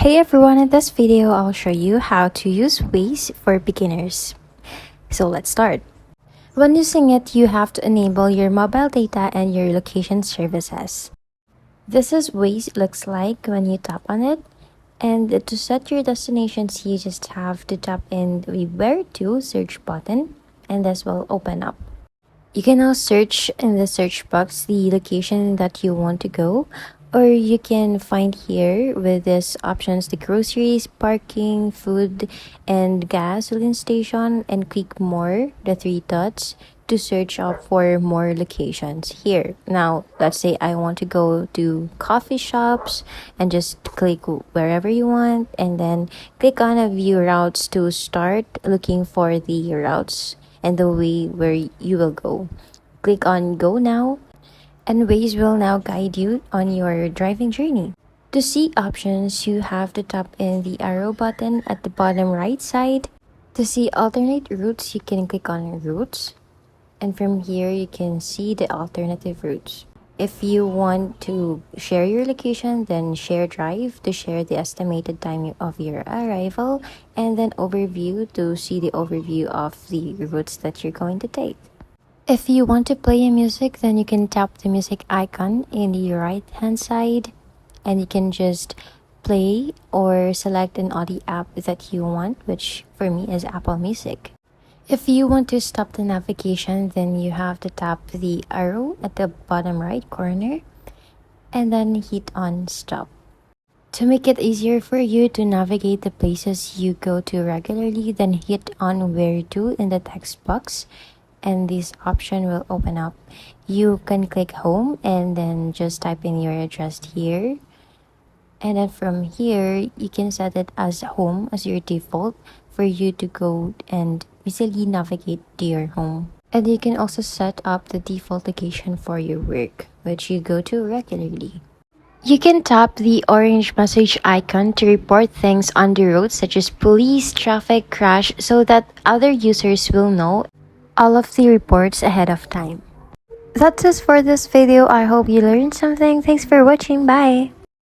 Hey everyone, in this video I'll show you how to use Waze for beginners. So let's start. When using it, you have to enable your mobile data and your location services. This is Waze looks like when you tap on it. And to set your destinations, you just have to tap in the where to search button and this will open up. You can now search in the search box the location that you want to go, or you can find here with these options the groceries, parking, food, and gasoline station, and click more, the three dots, to search up for more locations here. Now, let's say I want to go to coffee shops and just click wherever you want and then click on a view routes to start looking for the routes and the way where you will go. Click on go now and Waze will now guide you on your driving journey. To see options, you have to tap in the arrow button at the bottom right side. To see alternate routes, you can click on routes. And from here, you can see the alternative routes. If you want to share your location, then share drive to share the estimated time of your arrival, and then overview to see the overview of the routes that you're going to take. If you want to play a music, then you can tap the music icon in the right hand side and you can just play or select an audio app that you want, which for me is Apple Music. If you want to stop the navigation, then you have to tap the arrow at the bottom right corner and then hit on stop. To make it easier for you to navigate the places you go to regularly, then hit on where to in the text box and this option will open up. You can click home and then just type in your address here. And then from here, you can set it as home as your default for you to go and easily navigate to your home. And you can also set up the default location for your work, which you go to regularly. You can tap the orange message icon to report things on the road such as police, traffic, crash, so that other users will know all of the reports ahead of time. That's it for this video. I hope you learned something. Thanks for watching. Bye!